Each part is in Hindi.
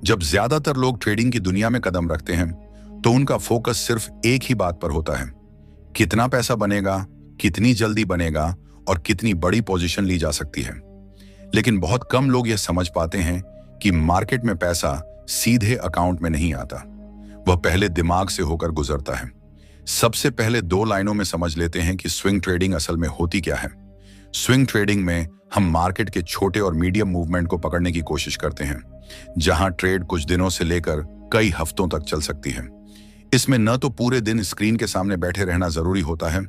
जब ज्यादातर लोग ट्रेडिंग की दुनिया में कदम रखते हैं तो उनका फोकस सिर्फ एक ही बात पर होता है, कितना पैसा बनेगा, कितनी जल्दी बनेगा और कितनी बड़ी पोजीशन ली जा सकती है। लेकिन बहुत कम लोग यह समझ पाते हैं कि मार्केट में पैसा सीधे अकाउंट में नहीं आता, वह पहले दिमाग से होकर गुजरता है। सबसे पहले 2 लाइनों में समझ लेते हैं कि स्विंग ट्रेडिंग असल में होती क्या है। स्विंग ट्रेडिंग में हम मार्केट के छोटे और मीडियम मूवमेंट को पकड़ने की कोशिश करते हैं, जहां ट्रेड कुछ दिनों से लेकर कई हफ्तों तक चल सकती है। इसमें न तो पूरे दिन स्क्रीन के सामने बैठे रहना जरूरी होता है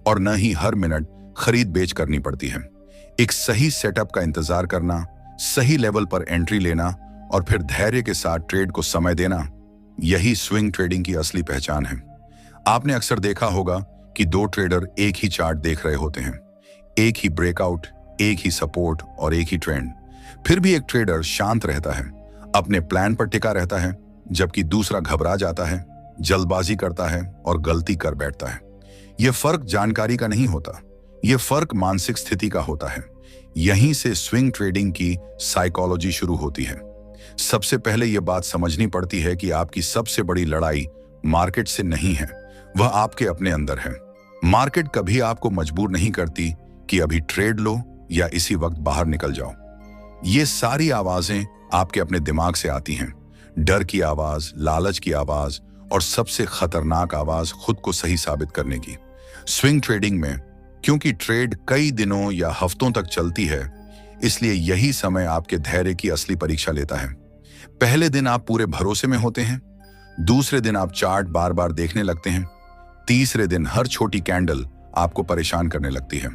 और न ही हर मिनट खरीद बेच करनी पड़ती है। एक सही सेटअप का इंतजार करना, सही लेवल पर एंट्री लेना और फिर धैर्य के साथ ट्रेड को समय देना, यही स्विंग ट्रेडिंग की असली पहचान है। आपने अक्सर देखा होगा कि 2 ट्रेडर एक ही चार्ट देख रहे होते हैं, एक ही ब्रेकआउट, एक ही सपोर्ट और एक ही ट्रेंड। फिर भी एक ट्रेडर शांत रहता है, अपने प्लान पर टिका रहता है, जबकि दूसरा घबरा जाता है, जल्दबाजी करता है और गलती कर बैठता है। यह फर्क जानकारी का नहीं होता, यह फर्क मानसिक स्थिति का होता है। यहीं से स्विंग ट्रेडिंग की साइकोलॉजी शुरू होती है। सबसे पहले यह बात समझनी पड़ती है कि आपकी सबसे बड़ी लड़ाई मार्केट से नहीं है, वह आपके अपने अंदर है। मार्केट कभी आपको मजबूर नहीं करती कि अभी ट्रेड लो या इसी वक्त बाहर निकल जाओ। ये सारी आवाजें आपके अपने दिमाग से आती हैं, डर की आवाज, लालच की आवाज और सबसे खतरनाक आवाज खुद को सही साबित करने की। स्विंग ट्रेडिंग में क्योंकि ट्रेड कई दिनों या हफ्तों तक चलती है, इसलिए यही समय आपके धैर्य की असली परीक्षा लेता है। पहले दिन आप पूरे भरोसे में होते हैं, दूसरे दिन आप चार्ट बार बार देखने लगते हैं, तीसरे दिन हर छोटी कैंडल आपको परेशान करने लगती है।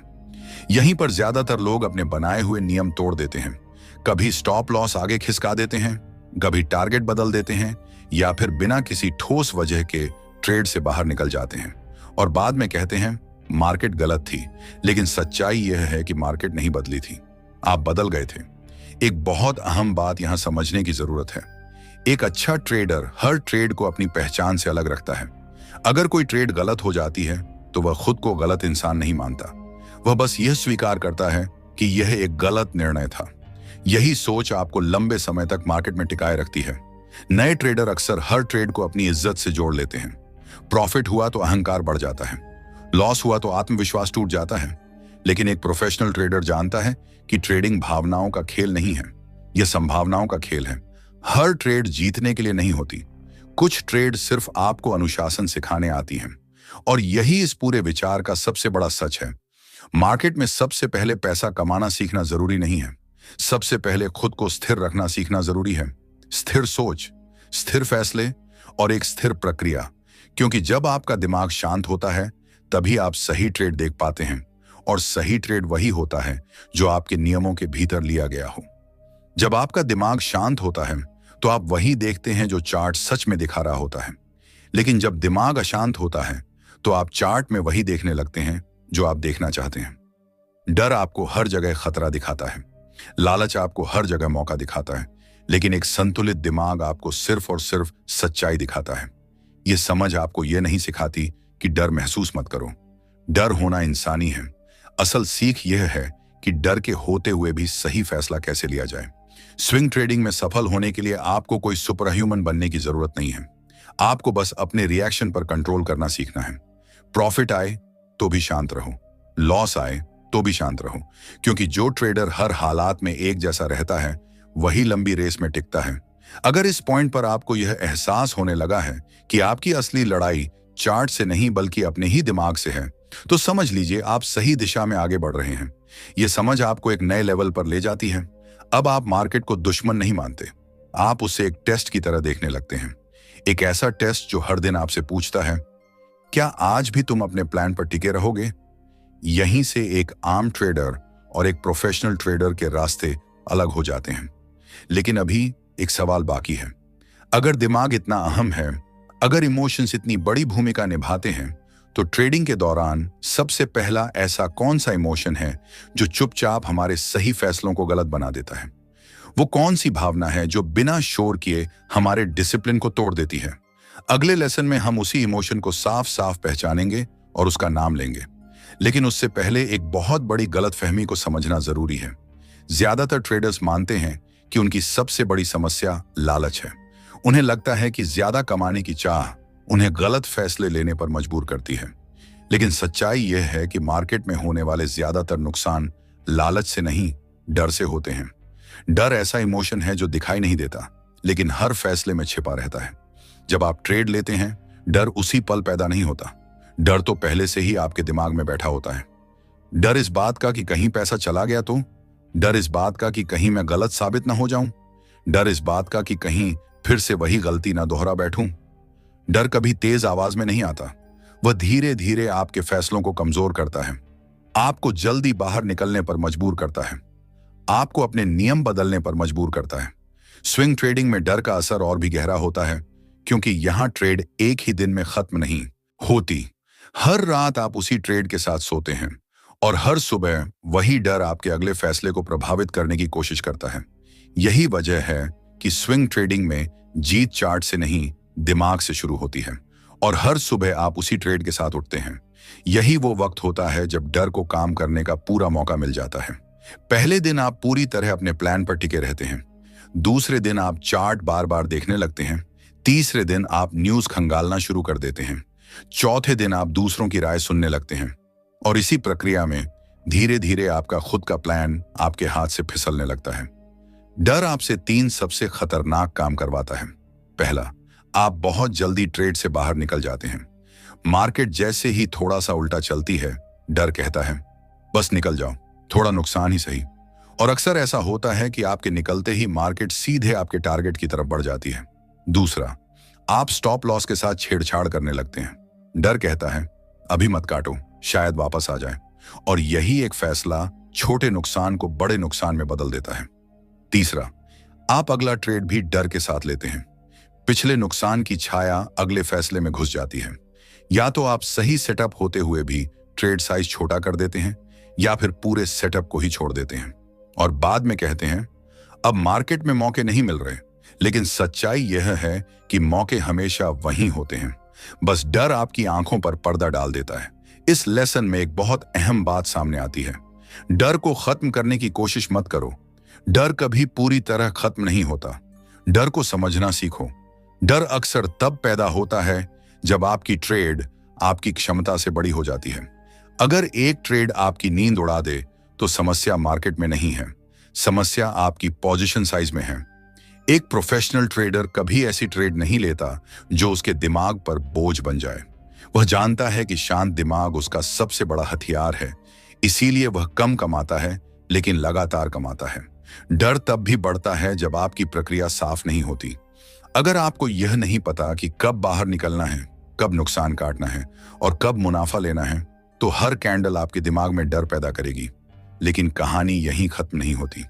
यहीं पर ज्यादातर लोग अपने बनाए हुए नियम तोड़ देते हैं। कभी स्टॉप लॉस आगे खिसका देते हैं, कभी टारगेट बदल देते हैं या फिर बिना किसी ठोस वजह के ट्रेड से बाहर निकल जाते हैं और बाद में कहते हैं मार्केट गलत थी। लेकिन सच्चाई यह है कि मार्केट नहीं बदली थी, आप बदल गए थे। एक बहुत अहम बात यहां समझने की जरूरत है। एक अच्छा ट्रेडर हर ट्रेड को अपनी पहचान से अलग रखता है। अगर कोई ट्रेड गलत हो जाती है तो वह खुद को गलत इंसान नहीं मानता, वह बस यह स्वीकार करता है कि यह एक गलत निर्णय था। यही सोच आपको लंबे समय तक मार्केट में टिकाए रखती है। नए ट्रेडर अक्सर हर ट्रेड को अपनी इज्जत से जोड़ लेते हैं। प्रॉफिट हुआ तो अहंकार बढ़ जाता है, लॉस हुआ तो आत्मविश्वास टूट जाता है। लेकिन एक प्रोफेशनल ट्रेडर जानता है कि ट्रेडिंग भावनाओं का खेल नहीं है, यह संभावनाओं का खेल है। हर ट्रेड जीतने के लिए नहीं होती, कुछ ट्रेड सिर्फ आपको अनुशासन सिखाने आती हैं। और यही इस पूरे विचार का सबसे बड़ा सच है। मार्केट में सबसे पहले पैसा कमाना सीखना जरूरी नहीं है, सबसे पहले खुद को स्थिर रखना सीखना जरूरी है। स्थिर सोच, स्थिर फैसले और एक स्थिर प्रक्रिया। क्योंकि जब आपका दिमाग शांत होता है तभी आप सही ट्रेड देख पाते हैं, और सही ट्रेड वही होता है जो आपके नियमों के भीतर लिया गया हो। जब आपका दिमाग शांत होता है तो आप वही देखते हैं जो चार्ट सच में दिखा रहा होता है। लेकिन जब दिमाग अशांत होता है तो आप चार्ट में वही देखने लगते हैं जो आप देखना चाहते हैं। डर आपको हर जगह खतरा दिखाता है, लालच आपको हर जगह मौका दिखाता है, लेकिन एक संतुलित दिमाग आपको सिर्फ और सिर्फ सच्चाई दिखाता है। यह समझ आपको यह नहीं सिखाती कि डर महसूस मत करो, डर होना इंसानी है। असल सीख यह है कि डर के होते हुए भी सही फैसला कैसे लिया जाए। स्विंग ट्रेडिंग में सफल होने के लिए आपको कोई सुपर ह्यूमन बनने की जरूरत नहीं है, आपको बस अपने रिएक्शन पर कंट्रोल करना सीखना है। प्रॉफिट आए तो भी शांत रहो, लॉस आए तो भी शांत रहो, क्योंकि जो ट्रेडर हर हालात में एक जैसा रहता है वही लंबी रेस में टिकता है। अगर इस पॉइंट पर आपको यह एहसास होने लगा है कि आपकी असली लड़ाई चार्ट से नहीं बल्कि अपने ही दिमाग से है, तो समझ लीजिए आप सही दिशा में आगे बढ़ रहे हैं। यह समझ आपको एक नए लेवल पर ले जाती है। अब आप मार्केट को दुश्मन नहीं मानते, आप उसे एक टेस्ट की तरह देखने लगते हैं। एक ऐसा टेस्ट जो हर दिन आपसे पूछता है, क्या आज भी तुम अपने प्लान पर टिके रहोगे? यहीं से एक आम ट्रेडर और एक प्रोफेशनल ट्रेडर के रास्ते अलग हो जाते हैं। लेकिन अभी एक सवाल बाकी है। अगर दिमाग इतना अहम है, अगर इमोशंस इतनी बड़ी भूमिका निभाते हैं, तो ट्रेडिंग के दौरान सबसे पहला ऐसा कौन सा इमोशन है जो चुपचाप हमारे सही फैसलों को गलत बना देता है? वो कौन सी भावना है जो बिना शोर किए हमारे डिसिप्लिन को तोड़ देती है? अगले लेसन में हम उसी इमोशन को साफ साफ पहचानेंगे और उसका नाम लेंगे। लेकिन उससे पहले एक बहुत बड़ी गलतफहमी को समझना जरूरी है। ज्यादातर ट्रेडर्स मानते हैं कि उनकी सबसे बड़ी समस्या लालच है। उन्हें लगता है कि ज्यादा कमाने की चाह उन्हें गलत फैसले लेने पर मजबूर करती है। लेकिन सच्चाई यह है कि मार्केट में होने वाले ज्यादातर नुकसान लालच से नहीं, डर से होते हैं। डर ऐसा इमोशन है जो दिखाई नहीं देता, लेकिन हर फैसले में छिपा रहता है। जब आप ट्रेड लेते हैं, डर उसी पल पैदा नहीं होता। डर तो पहले से ही आपके दिमाग में बैठा होता है। डर इस बात का कि कहीं पैसा चला गया तो, डर इस बात का कि कहीं मैं गलत साबित ना हो जाऊं, डर इस बात का कि कहीं फिर से वही गलती ना दोहरा बैठूं। डर कभी तेज आवाज में नहीं आता, वह धीरे धीरे आपके फैसलों को कमजोर करता है, आपको जल्दी बाहर निकलने पर मजबूर करता है, आपको अपने नियम बदलने पर मजबूर करता है। स्विंग ट्रेडिंग में डर का असर और भी गहरा होता है, क्योंकि यहां ट्रेड एक ही दिन में खत्म नहीं होती। हर रात आप उसी ट्रेड के साथ सोते हैं और हर सुबह वही डर आपके अगले फैसले को प्रभावित करने की कोशिश करता है। यही वजह है कि स्विंग ट्रेडिंग में जीत चार्ट से नहीं, दिमाग से शुरू होती है और हर सुबह आप उसी ट्रेड के साथ उठते हैं। यही वो वक्त होता है जब डर को काम करने का पूरा मौका मिल जाता है। पहले दिन आप पूरी तरह अपने प्लान पर टिके रहते हैं, दूसरे दिन आप चार्ट बार बार देखने लगते हैं, तीसरे दिन आप न्यूज खंगालना शुरू कर देते हैं, चौथे दिन आप दूसरों की राय सुनने लगते हैं और इसी प्रक्रिया में धीरे धीरे आपका खुद का प्लान आपके हाथ से फिसलने लगता है। डर आपसे 3 सबसे खतरनाक काम करवाता है। पहला, आप बहुत जल्दी ट्रेड से बाहर निकल जाते हैं। मार्केट जैसे ही थोड़ा सा उल्टा चलती है, डर कहता है बस निकल जाओ, थोड़ा नुकसान ही सही। और अक्सर ऐसा होता है कि आपके निकलते ही मार्केट सीधे आपके टारगेट की तरफ बढ़ जाती है। दूसरा, आप स्टॉप लॉस के साथ छेड़छाड़ करने लगते हैं। डर कहता है अभी मत काटो, शायद वापस आ जाए, और यही एक फैसला छोटे नुकसान को बड़े नुकसान में बदल देता है। तीसरा, आप अगला ट्रेड भी डर के साथ लेते हैं। पिछले नुकसान की छाया अगले फैसले में घुस जाती है। या तो आप सही सेटअप होते हुए भी ट्रेड साइज छोटा कर देते हैं, या फिर पूरे सेटअप को ही छोड़ देते हैं और बाद में कहते हैं अब मार्केट में मौके नहीं मिल रहे। लेकिन सच्चाई यह है कि मौके हमेशा वहीं होते हैं, बस डर आपकी आंखों पर पर्दा डाल देता है। इस लेसन में एक बहुत अहम बात सामने आती है। डर को खत्म करने की कोशिश मत करो। डर कभी पूरी तरह खत्म नहीं होता। डर को समझना सीखो। डर अक्सर तब पैदा होता है जब आपकी ट्रेड आपकी क्षमता से बड़ी हो जाती है। अगर एक ट्रेड आपकी नींद उड़ा दे तो समस्या मार्केट में नहीं है, समस्या आपकी पोजीशन साइज में है। एक प्रोफेशनल ट्रेडर कभी ऐसी ट्रेड नहीं लेता जो उसके दिमाग पर बोझ बन जाए। वह जानता है कि शांत दिमाग उसका सबसे बड़ा हथियार है, इसीलिए वह कम कमाता है लेकिन लगातार कमाता है। डर तब भी बढ़ता है जब आपकी प्रक्रिया साफ नहीं होती। अगर आपको यह नहीं पता कि कब बाहर निकलना है, कब नुकसान काटना है और कब मुनाफा लेना है, तो हर कैंडल आपके दिमाग में डर पैदा करेगी। लेकिन कहानी यहीं खत्म नहीं होती।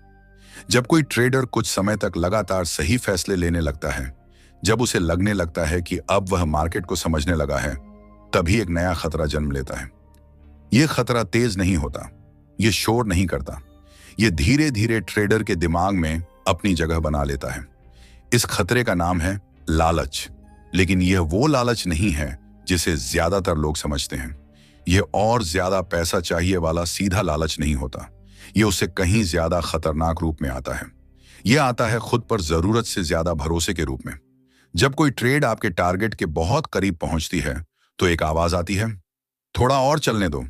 जब कोई ट्रेडर कुछ समय तक लगातार सही फैसले लेने लगता है, जब उसे लगने लगता है कि अब वह मार्केट को समझने लगा है, तभी एक नया खतरा जन्म लेता है। यह खतरा तेज नहीं होता, यह शोर नहीं करता, यह धीरे धीरे ट्रेडर के दिमाग में अपनी जगह बना लेता है। इस खतरे का नाम है लालच। लेकिन यह वो लालच नहीं है जिसे ज्यादातर लोग समझते हैं। यह और ज्यादा पैसा चाहिए वाला सीधा लालच नहीं होता। यह उससे कहीं ज्यादा खतरनाक रूप में आता है। यह आता है खुद पर जरूरत से ज्यादा भरोसे के रूप में। जब कोई ट्रेड आपके टारगेट के बहुत करीब पहुंचती है तो एक आवाज आती है, थोड़ा और चलने दो।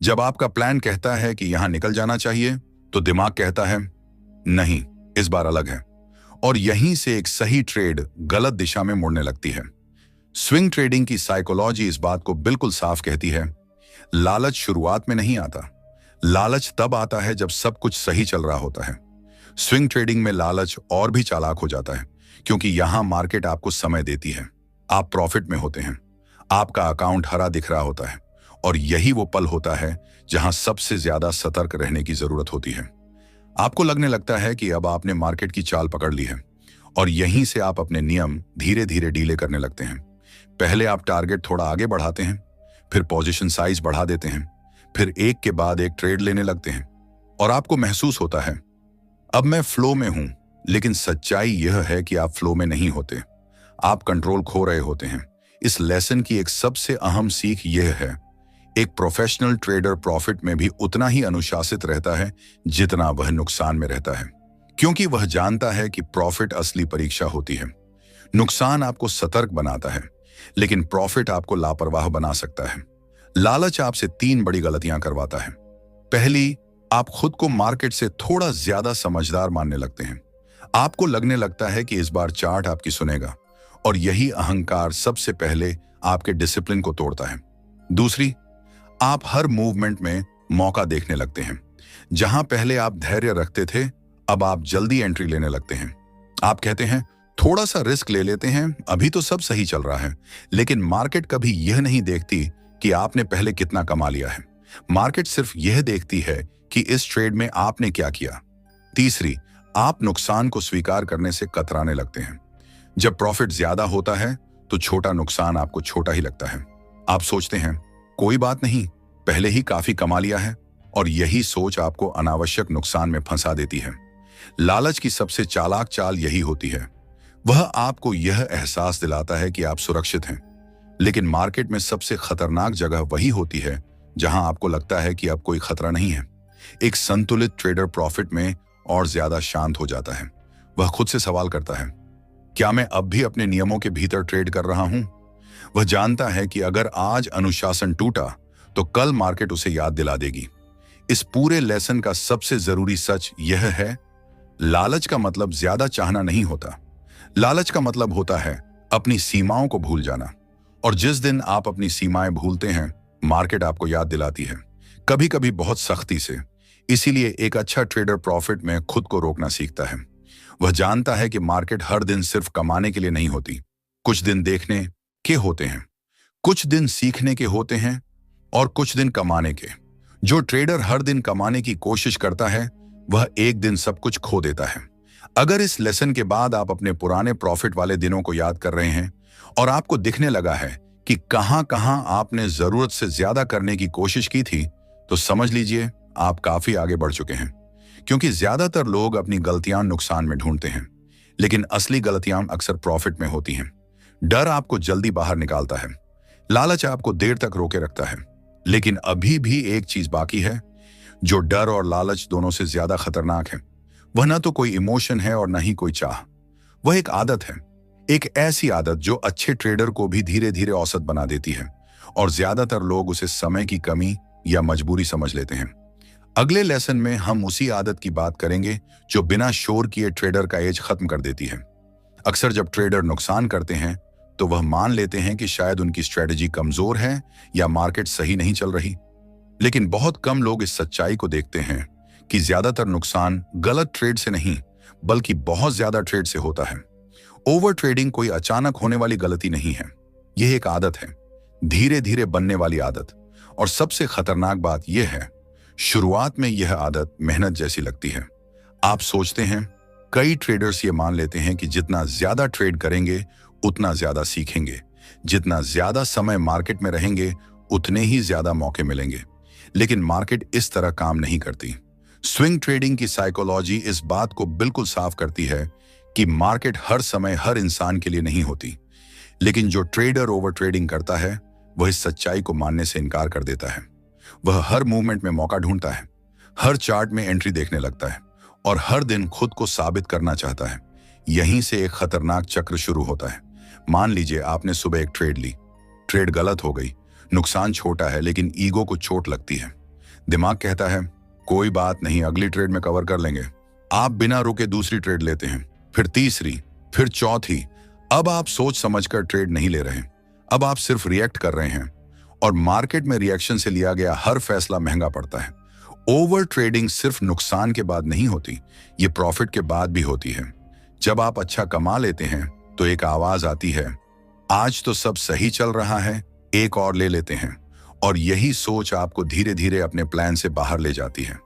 जब आपका प्लान कहता है कि यहां निकल जाना चाहिए, तो दिमाग कहता है नहीं, इस बार अलग है। और यहीं से एक सही ट्रेड गलत दिशा में मुड़ने लगती है। स्विंग ट्रेडिंग की साइकोलॉजी इस बात को बिल्कुल साफ कहती है, लालच शुरुआत में नहीं आता। लालच तब आता है जब सब कुछ सही चल रहा होता है। स्विंग ट्रेडिंग में लालच और भी चालाक हो जाता है, क्योंकि यहां मार्केट आपको समय देती है। आप प्रॉफिट में होते हैं, आपका अकाउंट हरा दिख रहा होता है, और यही वो पल होता है जहां सबसे ज्यादा सतर्क रहने की जरूरत होती है। आपको लगने लगता है कि अब आपने मार्केट की चाल पकड़ ली है, और यहीं से आप अपने नियम धीरे धीरे ढीले करने लगते हैं। पहले आप टारगेट थोड़ा आगे बढ़ाते हैं, फिर पोजीशन साइज बढ़ा देते हैं, फिर एक के बाद एक ट्रेड लेने लगते हैं, और आपको महसूस होता है अब मैं फ्लो में हूं। लेकिन सच्चाई यह है कि आप फ्लो में नहीं होते, आप कंट्रोल खो रहे होते हैं। इस लेसन की एक सबसे अहम सीख यह है, एक प्रोफेशनल ट्रेडर प्रॉफिट में भी उतना ही अनुशासित रहता है जितना वह नुकसान में रहता है। क्योंकि वह जानता है कि प्रॉफिट असली परीक्षा होती है। नुकसान आपको सतर्क बनाता है, लेकिन प्रॉफिट आपको लापरवाह बना सकता है। लालच आपसे 3 बड़ी गलतियां करवाता है। पहली, आप खुद को मार्केट से थोड़ा ज्यादा समझदार मानने लगते हैं। आपको लगने लगता है कि इस बार चार्ट आपकी सुनेगा, और यही अहंकार सबसे पहले आपके डिसिप्लिन को तोड़ता है। दूसरी, आप हर मूवमेंट में मौका देखने लगते हैं। जहां पहले आप धैर्य रखते थे, अब आप जल्दी एंट्री लेने लगते हैं। आप कहते हैं थोड़ा सा रिस्क ले लेते हैं, अभी तो सब सही चल रहा है। लेकिन मार्केट कभी यह नहीं देखती कि आपने पहले कितना कमा लिया है। मार्केट सिर्फ यह देखती है कि इस ट्रेड में आपने क्या किया। तीसरी, आप नुकसान को स्वीकार करने से कतराने लगते हैं। जब प्रॉफिट ज्यादा होता है तो छोटा नुकसान आपको छोटा ही लगता है। आप सोचते हैं कोई बात नहीं, पहले ही काफी कमा लिया है, और यही सोच आपको अनावश्यक नुकसान में फंसा देती है। लालच की सबसे चालाक चाल यही होती है। वह आपको यह एहसास दिलाता है कि आप सुरक्षित हैं, लेकिन मार्केट में सबसे खतरनाक जगह वही होती है जहां आपको लगता है कि अब कोई खतरा नहीं है। एक संतुलित ट्रेडर प्रॉफिट में और ज्यादा शांत हो जाता है। वह खुद से सवाल करता है, क्या मैं अब भी अपने नियमों के भीतर ट्रेड कर रहा हूं? वह जानता है कि अगर आज अनुशासन टूटा तो कल मार्केट उसे याद दिला देगी। इस पूरे लेसन का सबसे जरूरी सच यह है, लालच का मतलब ज्यादा चाहना नहीं होता। लालच का मतलब होता है अपनी सीमाओं को भूल जाना। और जिस दिन आप अपनी सीमाएं भूलते हैं, मार्केट आपको याद दिलाती है, कभी कभी बहुत सख्ती से। इसीलिए एक अच्छा ट्रेडर प्रॉफिट में खुद को रोकना सीखता है। वह जानता है कि मार्केट हर दिन सिर्फ कमाने के लिए नहीं होती। कुछ दिन देखने के होते हैं, कुछ दिन सीखने के होते हैं, और कुछ दिन कमाने के। जो ट्रेडर हर दिन कमाने की कोशिश करता है, वह एक दिन सब कुछ खो देता है। अगर इस लेसन के बाद आप अपने पुराने प्रॉफिट वाले दिनों को याद कर रहे हैं और आपको दिखने लगा है कि कहां कहां आपने जरूरत से ज्यादा करने की कोशिश की थी, तो समझ लीजिए आप काफी आगे बढ़ चुके हैं। क्योंकि ज्यादातर लोग अपनी गलतियां नुकसान में ढूंढते हैं, लेकिन असली गलतियां अक्सर प्रॉफिट में होती हैं। डर आपको जल्दी बाहर निकालता है, लालच आपको देर तक रोके रखता है। लेकिन अभी भी एक चीज बाकी है जो डर और लालच दोनों से ज्यादा खतरनाक है। वह ना तो कोई इमोशन है और ना ही कोई चाह। वह एक आदत है, एक ऐसी आदत जो अच्छे ट्रेडर को भी धीरे धीरे औसत बना देती है, और ज्यादातर लोग उसे समय की कमी या मजबूरी समझ लेते हैं। अगले लेसन में हम उसी आदत की बात करेंगे जो बिना शोर किए ट्रेडर का एज खत्म कर देती है। अक्सर जब ट्रेडर नुकसान करते हैं तो वह मान लेते हैं कि शायद उनकी स्ट्रेटजी कमजोर है या मार्केट सही नहीं चल रही। लेकिन बहुत कम लोग इस सच्चाई को देखते हैं कि ज्यादातर नुकसान गलत ट्रेड से नहीं, बल्कि बहुत ज्यादा ट्रेड से होता है। ओवर ट्रेडिंग कोई अचानक होने वाली गलती नहीं है, यह एक आदत है, धीरे धीरे बनने वाली आदत। और सबसे खतरनाक बात यह है, शुरुआत में यह आदत मेहनत जैसी लगती है। आप सोचते हैं, कई ट्रेडर्स ये मान लेते हैं कि जितना ज्यादा ट्रेड करेंगे उतना ज्यादा सीखेंगे, जितना ज्यादा समय मार्केट में रहेंगे उतने ही ज्यादा मौके मिलेंगे। लेकिन मार्केट इस तरह काम नहीं करती। स्विंग ट्रेडिंग की साइकोलॉजी इस बात को बिल्कुल साफ करती है कि मार्केट हर समय हर इंसान के लिए नहीं होती। लेकिन जो ट्रेडर ओवर ट्रेडिंग करता है, वह इस सच्चाई को मानने से इनकार कर देता है। वह हर मूवमेंट में मौका ढूंढता है, हर चार्ट में एंट्री देखने लगता है, और हर दिन खुद को साबित करना चाहता है। यहीं से एक खतरनाक चक्र शुरू होता है। मान लीजिए आपने सुबह एक ट्रेड ली, ट्रेड गलत हो गई, नुकसान छोटा है लेकिन ईगो को चोट लगती है। दिमाग कहता है कोई बात नहीं, अगली ट्रेड में कवर कर लेंगे। आप बिना रुके दूसरी ट्रेड लेते हैं, फिर तीसरी, फिर चौथी। अब आप सोच समझकर ट्रेड नहीं ले रहे, अब आप सिर्फ रिएक्ट कर रहे हैं, और मार्केट में रिएक्शन से लिया गया हर फैसला महंगा पड़ता है। ओवर ट्रेडिंग सिर्फ नुकसान के बाद नहीं होती, ये प्रॉफिट के बाद भी होती है। जब आप अच्छा कमा लेते हैं तो एक आवाज आती है, आज तो सब सही चल रहा है, एक और ले लेते हैं। और यही सोच आपको धीरे धीरे अपने प्लान से बाहर ले जाती है।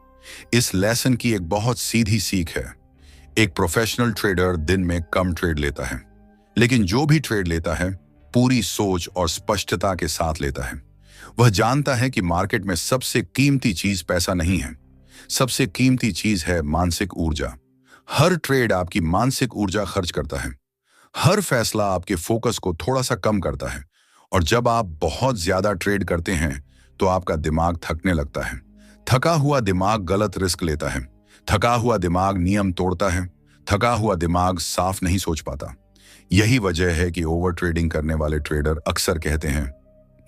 इस लेसन की एक बहुत सीधी सीख है। एक प्रोफेशनल ट्रेडर दिन में कम ट्रेड लेता है, लेकिन जो भी ट्रेड लेता है पूरी सोच और स्पष्टता के साथ लेता है। वह जानता है कि मार्केट में सबसे कीमती चीज पैसा नहीं है, सबसे कीमती चीज है मानसिक ऊर्जा। हर ट्रेड आपकी मानसिक ऊर्जा खर्च करता है, हर फैसला आपके फोकस को थोड़ा सा कम करता है। और जब आप बहुत ज्यादा ट्रेड करते हैं तो आपका दिमाग थकने लगता है। थका हुआ दिमाग गलत रिस्क लेता है, थका हुआ दिमाग नियम तोड़ता है, थका हुआ दिमाग साफ नहीं सोच पाता। यही वजह है कि ओवर ट्रेडिंग करने वाले ट्रेडर अक्सर कहते हैं,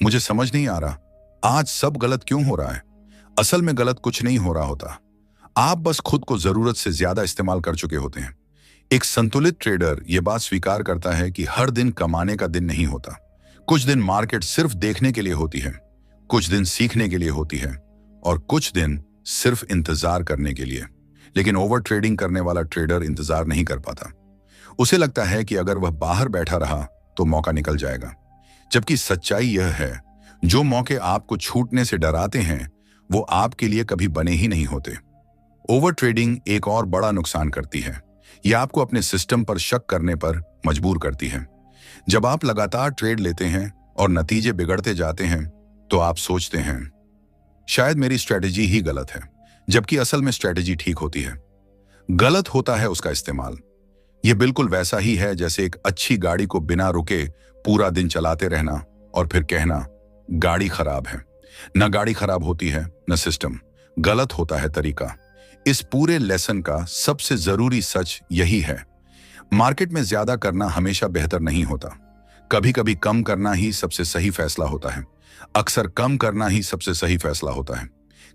मुझे समझ नहीं आ रहा आज सब गलत क्यों हो रहा है। असल में गलत कुछ नहीं हो रहा होता, आप बस खुद को जरूरत से ज्यादा इस्तेमाल कर चुके होते हैं। एक संतुलित ट्रेडर यह बात स्वीकार करता है कि हर दिन कमाने का दिन नहीं होता। कुछ दिन मार्केट सिर्फ देखने के लिए होती है, कुछ दिन सीखने के लिए होती है और कुछ दिन सिर्फ इंतजार करने के लिए। लेकिन ओवर ट्रेडिंग करने वाला ट्रेडर इंतजार नहीं कर पाता। उसे लगता है कि अगर वह बाहर बैठा रहा तो मौका निकल जाएगा। जबकि सच्चाई यह है, जो मौके आपको छूटने से डराते हैं वो आपके लिए कभी बने ही नहीं होते। ओवर ट्रेडिंग एक और बड़ा नुकसान करती है, यह आपको अपने सिस्टम पर शक करने पर मजबूर करती है। जब आप लगातार ट्रेड लेते हैं और नतीजे बिगड़ते जाते हैं तो आप सोचते हैं शायद मेरी स्ट्रेटेजी ही गलत है, जबकि असल में स्ट्रेटेजी ठीक होती है। गलत होता है उसका इस्तेमाल। यह बिल्कुल वैसा ही है जैसे एक अच्छी गाड़ी को बिना रुके पूरा दिन चलाते रहना और फिर कहना गाड़ी खराब है। न गाड़ी खराब होती है न सिस्टम, गलत होता है तरीका। इस पूरे लेसन का सबसे जरूरी सच यही है, मार्केट में ज्यादा करना हमेशा बेहतर नहीं होता। कभी कभी कम करना ही सबसे सही फैसला होता है। अक्सर कम करना ही सबसे सही फैसला होता है।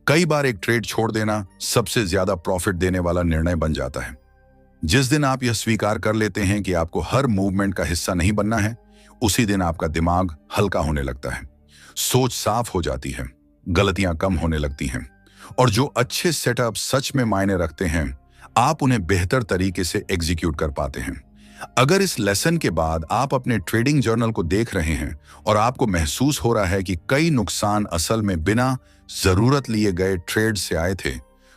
कई बार एक ट्रेड छोड़ देना सबसे ज्यादा प्रॉफिट देने वाला निर्णय बन जाता है। जिस दिन आप यह स्वीकार कर लेते हैं कि आपको हर मूवमेंट का हिस्सा नहीं बनना है, उसी दिन आपका दिमाग हल्का होने लगता है, सोच साफ हो जाती है, गलतियां कम होने लगती हैं और जो अच्छे सेटअप सच में मायने रखते हैं आप उन्हें बेहतर तरीके से एग्जीक्यूट कर पाते हैं। अगर इस लेसन के बाद आप अपने ट्रेडिंग जर्नल को देख रहे हैं और आपको महसूस हो रहा है कि कई नुकसान असल में बिना जरूरत लिए गए ट्रेड से आए थे,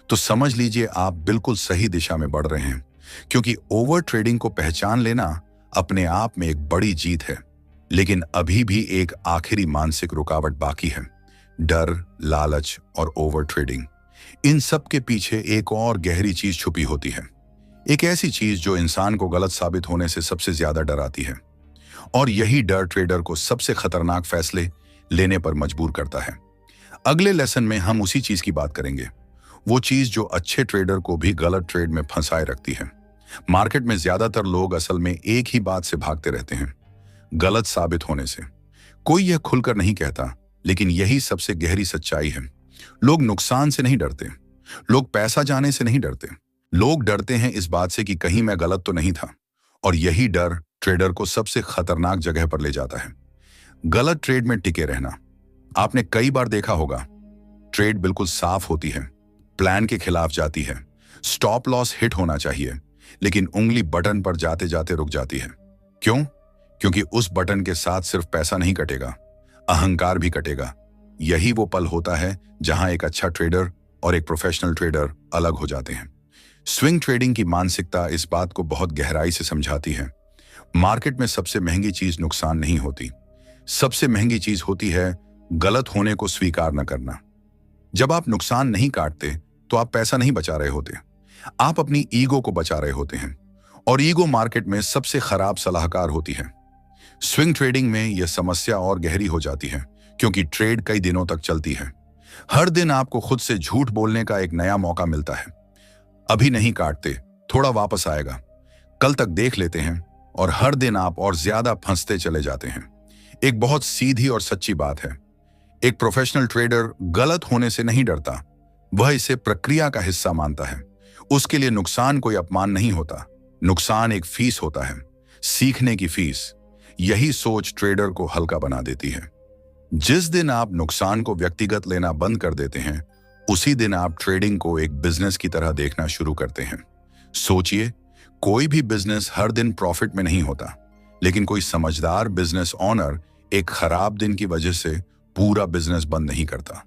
तो समझ लीजिए आप बिल्कुल सही दिशा में बढ़ रहे हैं। क्योंकि ओवर ट्रेडिंग को पहचान लेना अपने आप में एक बड़ी जीत है। लेकिन अभी भी एक आखिरी मानसिक रुकावट बाकी है, डर, लालच और ओवर ट्रेडिंग। इन सब के पीछे एक और गहरी चीज छुपी होती है, एक ऐसी चीज जो इंसान को गलत साबित होने से सबसे ज्यादा डराती है। और यही डर ट्रेडर को सबसे खतरनाक फैसले लेने पर मजबूर करता है। अगले लेसन में हम उसी चीज की बात करेंगे, वो चीज जो अच्छे ट्रेडर को भी गलत ट्रेड में फंसाए रखती है। मार्केट में ज्यादातर लोग असल में एक ही बात से भागते रहते हैं, गलत साबित होने से। कोई यह खुलकर नहीं कहता, लेकिन यही सबसे गहरी सच्चाई है। लोग नुकसान से नहीं डरते, लोग पैसा जाने से नहीं डरते, लोग डरते हैं इस बात से कि कहीं मैं गलत तो नहीं था। और यही डर ट्रेडर को सबसे खतरनाक जगह पर ले जाता है, गलत ट्रेड में टिके रहना। आपने कई बार देखा होगा, ट्रेड बिल्कुल साफ होती है, प्लान के खिलाफ जाती है, स्टॉप लॉस हिट होना चाहिए, लेकिन उंगली बटन पर जाते जाते रुक जाती है। क्यों? क्योंकि उस बटन के साथ सिर्फ पैसा नहीं कटेगा, अहंकार भी कटेगा। यही वो पल होता है जहां एक अच्छा ट्रेडर और एक प्रोफेशनल ट्रेडर अलग हो जाते हैं। स्विंग ट्रेडिंग की मानसिकता इस बात को बहुत गहराई से समझाती है। मार्केट में सबसे महंगी चीज नुकसान नहीं होती, सबसे महंगी चीज होती है गलत होने को स्वीकार न करना। जब आप नुकसान नहीं काटते तो आप पैसा नहीं बचा रहे होते, आप अपनी ईगो को बचा रहे होते हैं। और ईगो मार्केट में सबसे खराब सलाहकार होती है। स्विंग ट्रेडिंग में यह समस्या और गहरी हो जाती है, क्योंकि ट्रेड कई दिनों तक चलती है। हर दिन आपको खुद से झूठ बोलने का एक नया मौका मिलता है। अभी नहीं काटते, थोड़ा वापस आएगा, कल तक देख लेते हैं, और हर दिन आप और ज्यादा फंसते चले जाते हैं। एक बहुत सीधी और सच्ची बात है, एक प्रोफेशनल ट्रेडर गलत होने से नहीं डरता, वह इसे प्रक्रिया का हिस्सा मानता है। उसके लिए नुकसान कोई अपमान नहीं होता, नुकसान एक फीस होता है, सीखने की फीस। यही सोच ट्रेडर को हल्का बना देती है। जिस दिन आप नुकसान को व्यक्तिगत लेना बंद कर देते हैं, उसी दिन आप ट्रेडिंग को एक बिजनेस की तरह देखना शुरू करते हैं। सोचिए, कोई भी बिजनेस हर दिन प्रॉफिट में नहीं होता, लेकिन कोई समझदार बिजनेस ओनर एक खराब दिन की वजह से पूरा बिजनेस बंद नहीं करता।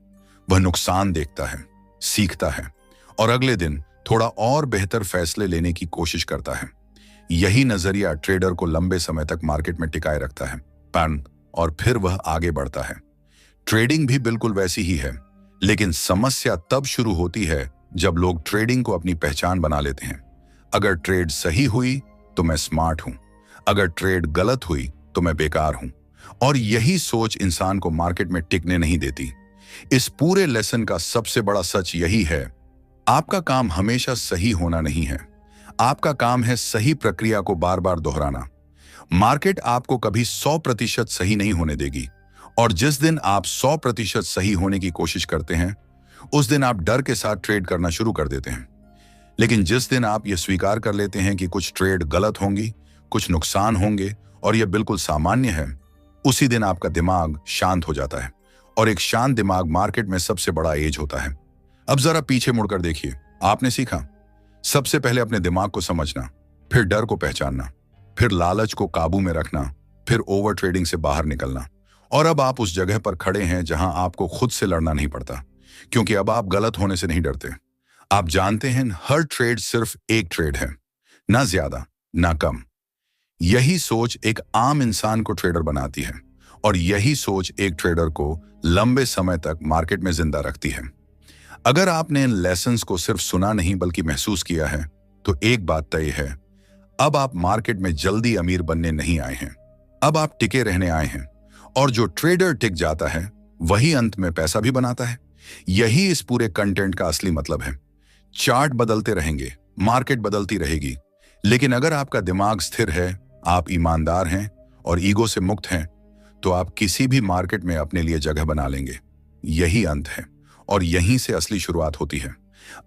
वह नुकसान देखता है, सीखता है और अगले दिन थोड़ा और बेहतर फैसले लेने की कोशिश करता है। यही नजरिया ट्रेडर को लंबे समय तक मार्केट में टिकाए रखता है, और फिर वह आगे बढ़ता है। ट्रेडिंग भी बिल्कुल वैसी ही है, लेकिन समस्या तब शुरू होती है जब लोग ट्रेडिंग को अपनी पहचान बना लेते हैं। अगर ट्रेड सही हुई तो मैं स्मार्ट हूं, अगर ट्रेड गलत हुई तो मैं बेकार हूं। और यही सोच इंसान को मार्केट में टिकने नहीं देती। इस पूरे लेसन का सबसे बड़ा सच यही है, आपका काम हमेशा सही होना नहीं है। आपका काम है सही प्रक्रिया को बार बार दोहराना। मार्केट आपको कभी 100% सही नहीं होने देगी, और जिस दिन आप 100% सही होने की कोशिश करते हैं, उस दिन आप डर के साथ ट्रेड करना शुरू कर देते हैं। लेकिन जिस दिन आप ये स्वीकार कर लेते हैं कि कुछ ट्रेड गलत होंगी, कुछ नुकसान होंगे और यह बिल्कुल सामान्य है, उसी दिन आपका दिमाग शांत हो जाता है। और एक शांत दिमाग मार्केट में सबसे बड़ा एज होता है। अब जरा पीछे मुड़कर देखिए, आपने सीखा सबसे पहले अपने दिमाग को समझना, फिर डर को पहचानना, फिर लालच को काबू में रखना, फिर ओवर ट्रेडिंग से बाहर निकलना। और अब आप उस जगह पर खड़े हैं जहां आपको खुद से लड़ना नहीं पड़ता, क्योंकि अब आप गलत होने से नहीं डरते। आप जानते हैं हर ट्रेड सिर्फ एक ट्रेड है, ना ज्यादा ना कम। यही सोच एक आम इंसान को ट्रेडर बनाती है, और यही सोच एक ट्रेडर को लंबे समय तक मार्केट में जिंदा रखती है। अगर आपने इन लेसन्स को सिर्फ सुना नहीं बल्कि महसूस किया है, तो एक बात तय है, अब आप मार्केट में जल्दी अमीर बनने नहीं आए हैं, अब आप टिके रहने आए हैं। और जो ट्रेडर टिक जाता है वही अंत में पैसा भी बनाता है। यही इस पूरे कंटेंट का असली मतलब है। चार्ट बदलते रहेंगे, मार्केट बदलती रहेगी, लेकिन अगर आपका दिमाग स्थिर है, आप ईमानदार हैं और ईगो से मुक्त हैं, तो आप किसी भी मार्केट में अपने लिए जगह बना लेंगे। यही अंत है, और यहीं से असली शुरुआत होती है।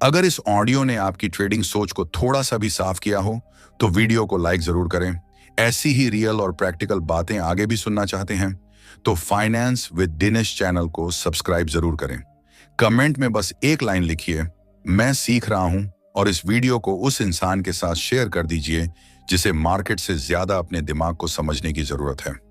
अगर इस ऑडियो ने आपकी ट्रेडिंग सोच को थोड़ा सा भी साफ किया हो, तो वीडियो को लाइक जरूर करें। ऐसी ही रियल और प्रैक्टिकल बातें आगे भी सुनना चाहते हैं तो फाइनेंस विद दिनेश चैनल को सब्सक्राइब जरूर करें। कमेंट में बस एक लाइन लिखिए, मैं सीख रहा हूं, और इस वीडियो को उस इंसान के साथ शेयर कर दीजिए जिसे मार्केट से ज्यादा अपने दिमाग को समझने की जरूरत है।